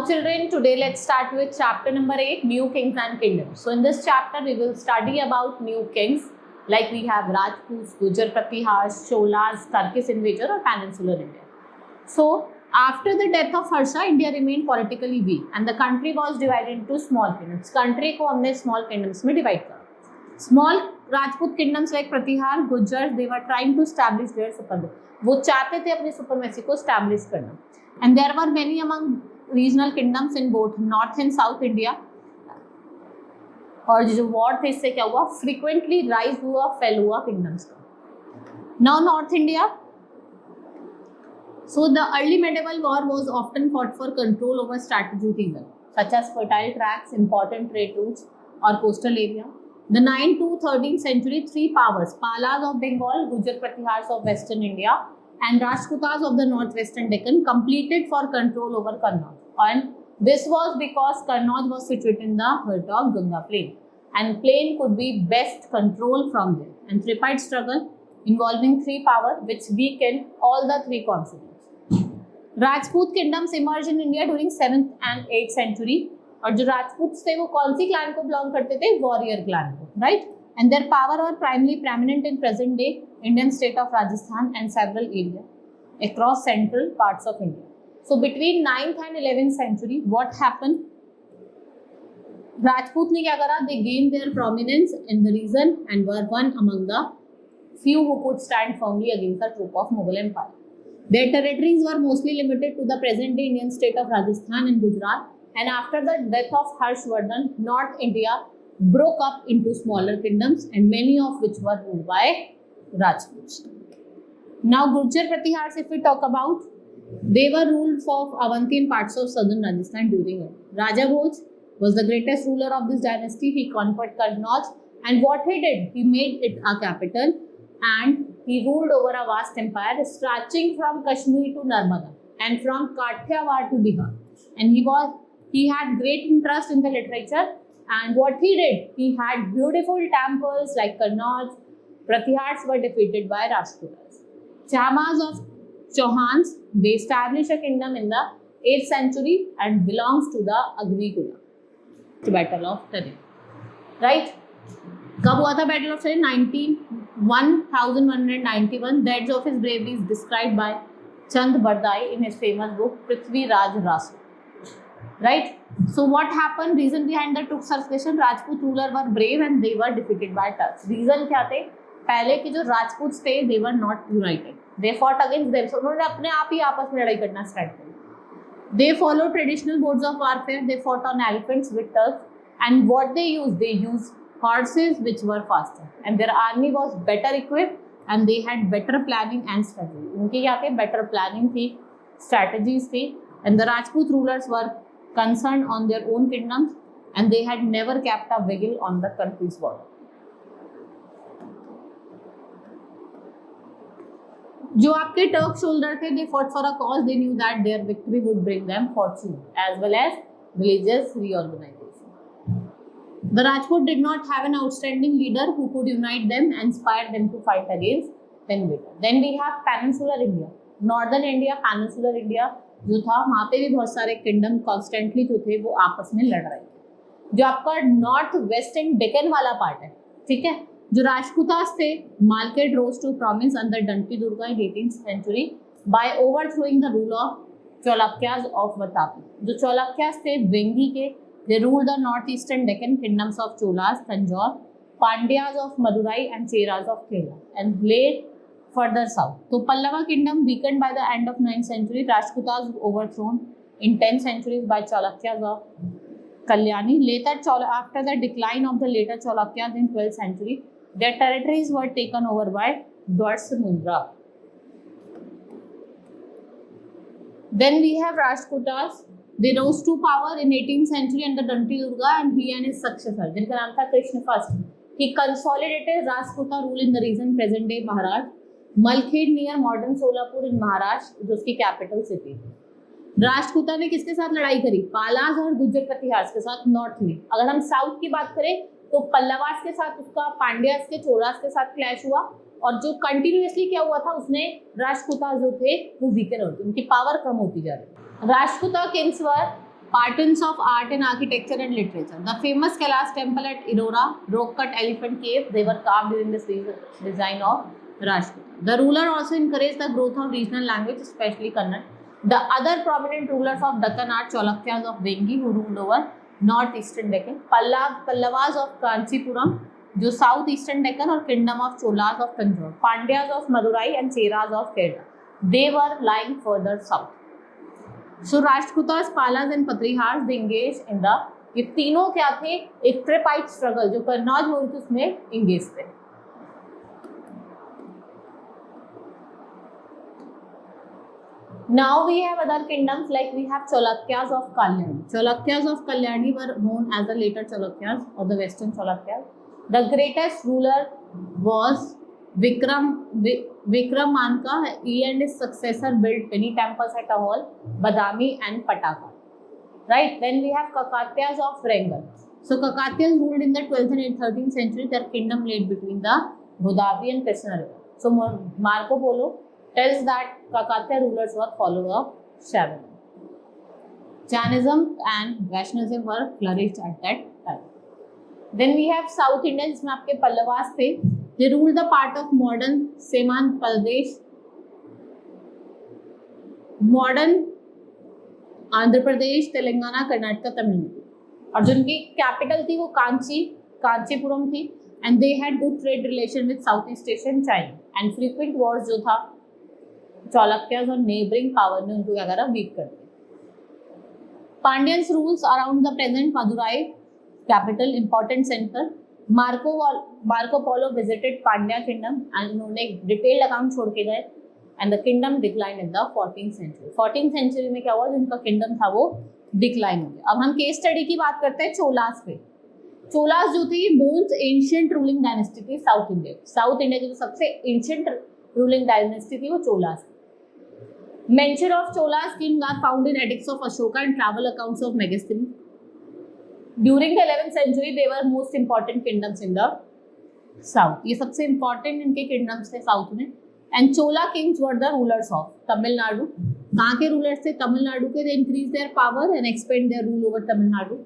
children, today let's start with chapter number 8, New Kings and Kingdoms. So in this chapter we will study about new kings, like we have Rajputs, Gujar Pratihars, Cholas, Turkish invader or Peninsular India. So after the death of Harsha, India remained politically weak and the country was divided into small kingdoms. Country को हमने small kingdoms में divide करा. Small Rajput kingdoms like Pratihar, Gujar, they were trying to establish their supremacy. वो चाहते थे अपनी supremacy को establish करना. And there were many among regional kingdoms in both North and South India. और जो war थे इससे क्या हुआ? Frequently rise हुआ, fell हुआ kingdoms का. Now North India. So the early medieval war was often fought for control over strategic reasons, such as fertile tracts, important trade routes, or coastal area. The 9th to 13th century, three powers, Palas of Bengal, Gujar Pratihars of Western India, and Rajputas of the northwestern Deccan competed for control over Kannauj. And this was because Kannauj was situated in the heart of Ganga plain, and plain could be best controlled from there. And tripartite struggle involving three powers which weakened all the three continents. Rajput kingdoms emerged in India during 7th and 8th century. और जो राजपूत थे वो कौन सी clan को belong करते थे? Warrior clan को, right? And their power are primarily preeminent in present day Indian state of Rajasthan and several area across central parts of India. So between 9th and 11th century what happened? Rajput ने क्या करा? They gain their prominence in the region and were one among द few who could stand firmly against the troop of Mughal Empire. Their territories were mostly limited to the present-day Indian state of Rajasthan and Gujarat. And after the death of Harshvardhan, North India broke up into smaller kingdoms, and many of which were ruled by Rajputs. Now, Gujar Pratihars, if we talk about, they were ruled for Avantian parts of southern Rajasthan during it. Raja Bhoj was the greatest ruler of this dynasty. He conquered Kannauj, and what he did, he made it a capital. And he ruled over a vast empire stretching from Kashmir to Narmada and from Kathiawar to Bihar. And he had great interest in the literature. And what he did, he had beautiful temples like Kannauj. Pratihars were defeated by Rajputas. Chamas of Chauhans, they established a kingdom in the 8th century and belongs to the Agnikula. The Battle of Tarim. Right? कब हुआ था battle of train? 1191. Deeds of his bravery is described by Chand Bardai in his famous book Prithviraj Rasu. Right? So what happened? Reason behind the Turk subjugation, Rajput ruler were brave and they were defeated by Turks. Reason क्या थे? पहले के जो राजपूत थे, they were not united. They fought against them. So उन्होंने अपने आप ही आपस में लड़ाई करना स्टार्ट कर. They followed traditional modes of warfare. They fought on elephants with Turks. And what they used horses which were faster, and their army was better equipped and they had better planning and strategy. उनके क्या थे? Better planning थी, strategies थी, and the Rajput rulers were concerned on their own kingdoms and they had never kept a vigil on the country's border. जो आपके Turk shoulder थे, they fought for a cause. They knew that their victory would bring them fortune as well as religious reorganization. The Rajput did not have an outstanding leader who could unite them and inspire them to fight against the invader. Then we have Peninsular India, Northern India, Peninsular India जो था, वहाँ पे भी बहुत सारे kingdom constantly जो थे वो आपस में लड़ रहे थे. जो आपका नॉर्थ वेस्टर्न डेक्कन वाला पार्ट है, ठीक है, जो राजपूतास थे, Malkad rose to prominence under Danti Durga in 18th century by overthrowing the rule of Cholukyas of Vatapi. जो Cholukyas थे वेंगी के, they ruled the northeastern Deccan kingdoms of Cholas, Tanjore, Pandyas of Madurai and Cheras of Kerala, and lay further south. So Pallava kingdom weakened by the end of 9th century. Rajputas overthrown in 10th centuries by Cholukyas of Kalyani. Later, after the decline of the later Cholukyas in 12th century, their territories were taken over by Dwarsamundra. Then we have Rajputas. They rose to power in 18th century under Danti Durga, and he and his successor, जिनका नाम था Krishna first, he consolidated Rajputa rule in the region present day Maharashtra, Malkad near modern Solapur in Maharashtra, जो उसकी capital city थी. राजपूता ने किसके साथ लड़ाई करी? पालास और गुज्जर प्रतिहार्स के साथ नॉर्थ में. अगर हम साउथ की बात करें तो पल्लवास के साथ उसका पांड्यास के, चोलास के साथ क्लैश हुआ, और जो कंटिन्यूअसली क्या हुआ था, उसने राजपूता जो थे वो वीकर होते, उनकी पावर कम होती जा रही. Rajputa kings were Patterns of art and architecture and literature. The famous Kailash temple at Ellora, rock-cut elephant cave, they were carved during this design of Rajput. The ruler also encouraged the growth of regional language, especially Kannada. The other prominent rulers of Deccan are Cholukyas of Vengi, who ruled over northeastern Deccan, Pallavas of Kanchipuram, जो south eastern Deccan और kingdom of Cholas of Tanjore, Pandyas of Madurai and Cheras of Kerala, they were lying further south. So Rashtrakutas, Palas and Pratiharas they engage in the, ये तीनों क्या थे, एक ट्रिपाइट struggle जो कन्नौज हो रही थी उसमें एंगेज थे. Now we have other kingdoms, like we have Cholukyas of Kalyani. Cholukyas of Kalyani were known as the later Cholukyas or the Western Cholukyas. The greatest ruler was Vikramanka. He and his successor built many temples at Ahol, Badami and Pataka. Right? Then we have Kakatyas of Wrangle. So Kakatyas ruled in the 12th and 13th century. Their kingdom lay between the Godavari and Krishna river. So Marco Polo tells that Kakatya rulers were followers of Shaivism. Jainism and Vaishnavism were flourished at that time. Then we have South Indians, जिसमें आपके पल्लवास थे. They ruled the part of modern Seman Pradesh, modern Andhra Pradesh, Telangana, Karnataka, Tamil Nadu. और जिनकी capital थी वो कांचीपुरम थी. And they had good trade relation with Southeast Asian China. And frequent wars जो था Cholukyas और neighboring power ने उनको क्या करा, वीक कर दिया. Pandyans rules around the present Madurai capital, important center. Marco Polo visited Pandya kingdom and उन्होंने डिटेल्ड अकाउंट छोड़ के गए. And the kingdom declined in the 14th century. 14th century में क्या हुआ, जिनका किंगडम था वो डिक्लाइन हो गया. अब हम केस स्टडी की बात करते हैं चोलास पे. चोलास जो थी मोस्ट एंशिएंट रूलिंग डायनेस्टी थी साउथ इंडिया की जो सबसे एंशिएंट रूलिंग डायनेस्टी थी वो Cholas. Mention of Cholas king are found in edicts of Ashoka and travel accounts of Megasthenes. During the 11th century, they were most important kingdoms in the south. ये सबसे important इनके kingdoms थे south में. And Chola kings were the rulers of Tamil Nadu. कहाँ के rulers थे? तमिलनाडु के. They increased their power and expand their rule over Tamil Nadu.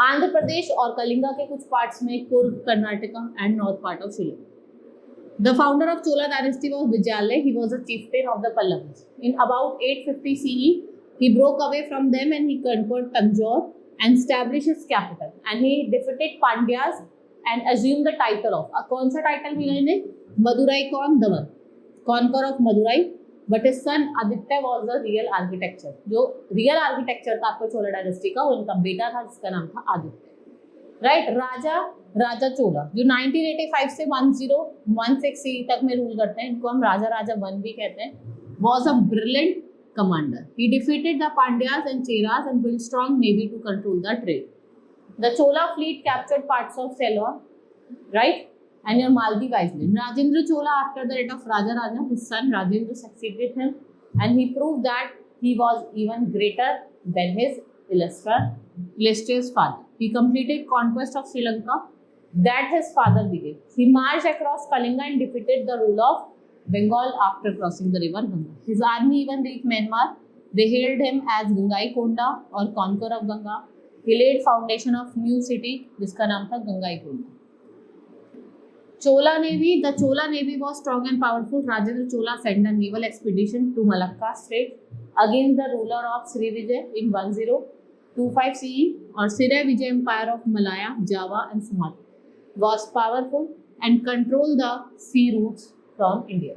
Andhra Pradesh और कलिंगा के कुछ parts में, Coorg, Karnataka and north part of Sri Lanka. The founder of Chola dynasty was Vijayalaya. He was a chieftain of the Pallavas. In about 850 CE, he broke away from them and he conquered Tanjore and established his capital. And he defeated Pandyas and assumed the title of. कौन सा title मिला इन्हें? Madurai Conqueror, conqueror of Madurai. But his son Aditya was the real architecture. जो real architecture था आपको चोला dynasty का, वो इनका बेटा था जिसका नाम था आदित्य. राइट. राजा चोला जो 1985 से 1016 CE तक में रूल करते हैं, इनको हम राजा 1 भी कहते हैं. Was a brilliant commander. He defeated the Pandyas and Cheras and build strong navy to control the trade. The Chola fleet captured parts of Ceylon, right, and your Maldive island. Rajendra Chola, after the death of Raja, his son Rajendra succeeded him and he proved that he was even greater than his illustrious father. He completed conquest of Sri Lanka that his father began. He marched across Kalinga and defeated the rule of Bengal after crossing the river Ganga. His army even reached Myanmar. They hailed him as Gangaikonda or conqueror of Ganga. He laid foundation of new city जिसका नाम था Gangaikonda. The Chola navy was strong and powerful. Rajendra Chola sent a naval expedition to Malacca Strait against the ruler of Srivijay in 1025 CE, or Siraj Vijay Empire of Malaya, Java and Sumatra, was powerful and controlled the sea routes from India.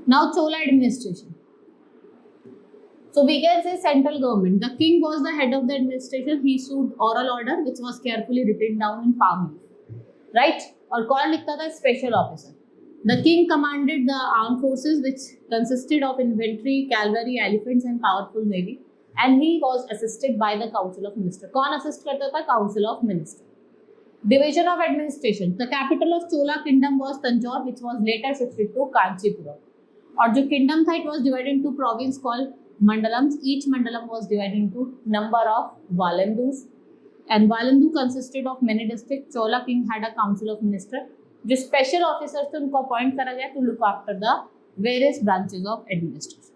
Now Chola administration. So we can say central government. The king was the head of the administration. He issued oral order which was carefully written down in palm leaf. Right? और कौन लिखता था? Special officer. The king commanded the armed forces which consisted of infantry, cavalry, elephants and powerful navy. And he was assisted by the Council of Ministers. कौन assist करता था? Council of Ministers. Division of administration. The capital of Chola kingdom was Tanjore, which was later shifted to Kanchipuram. और जो kingdom था, it was divided into province called mandalams. Each mandalam was divided into number of valandus. And valandu consisted of many districts. Chola king had a Council of Ministers. जो special officers थे उनको appoint करा गया to look after the various branches of administration.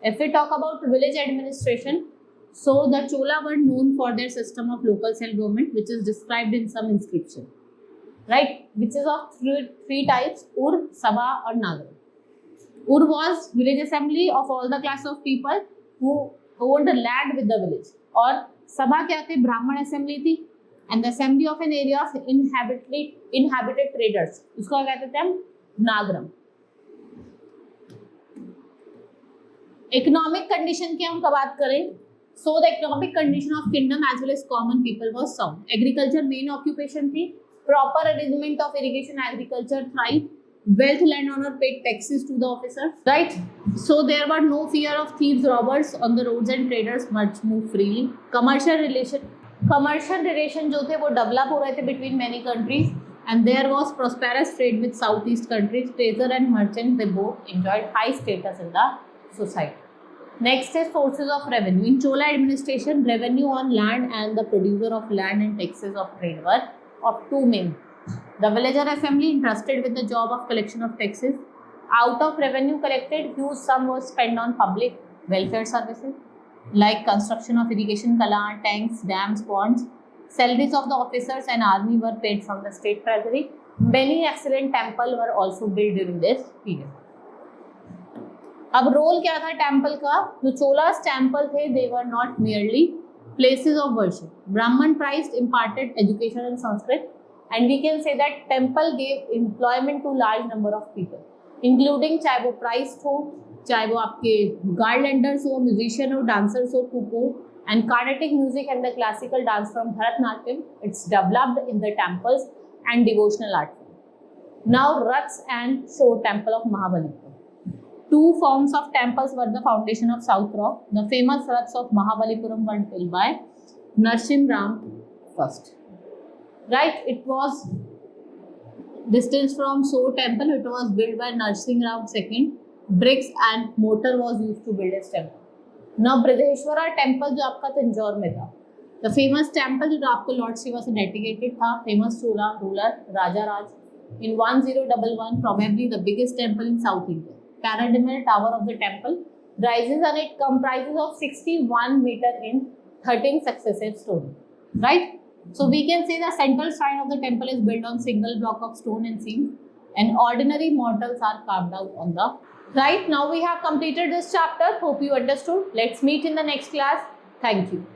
If we talk about village administration, so the Chola were known for their system of local self-government, which is described in some inscription, right? Which is of three types: Ur, Sabha, or Nagaram. Ur was village assembly of all the class of people who owned the land with the village. और Sabha क्या थे? ब्राह्मण assembly थी, and the assembly of an area of inhabited traders. उसको क्या कहते थे हम? Nagaram. Economic condition की हम बात करें, so the economic condition of kingdom as well as common people was sound. Agriculture main occupation थी, proper arrangement of irrigation agriculture thrived, wealth landowner paid taxes to the officers, right? So there were no fear of thieves, robbers on the roads and traders much move freely. Commercial relation जो थे वो develop हो रहे थे between many countries, and there was prosperous trade with southeast countries. Trader and merchant, they both enjoyed high status in the society. Next is sources of revenue. In Chola administration, revenue on land and the producer of land and taxes of trade were of two main. The villager assembly entrusted with the job of collection of taxes. Out of revenue collected, huge sum was spent on public welfare services like construction of irrigation canal, tanks, dams, ponds. Salaries of the officers and army were paid from the state treasury. Many excellent temples were also built during this period. अब role क्या था temple का? जो Cholas temple थे, they were not merely places of worship. Brahman priests imparted education in Sanskrit, and we can say that temple gave employment to large number of people, including चाहे वो priest हो, चाहे वो आपके garlanders हो, musician हो, dancers हो, cook हो, and Carnatic music and the classical dance from Bharatanatyam. It's developed in the temples and devotional art form. Now Raths and Shore Temple of Mahabalipuram. Two forms of temples were the foundation of South Rock. The famous Raths of Mahabalipuram were built by Narsim Ram first. Right? It was distance from Shore Temple. It was built by Narsim Ram second. Bricks and mortar was used to build this temple. Now Bridheshwara Temple जो आपका तंजौर में था. The famous temple जो आपको Lord Shiva से dedicated था. Famous Chola ruler Raja Raj in 1011, probably the biggest temple in South India. Pyramidal tower of the temple rises and it comprises of 61 meter in 13 successive stories. Right? So we can say the central shrine of the temple is built on single block of stone and seams, and ordinary mortals are carved out on the right. Now we have completed this chapter. Hope you understood. Let's meet in the next class. Thank you.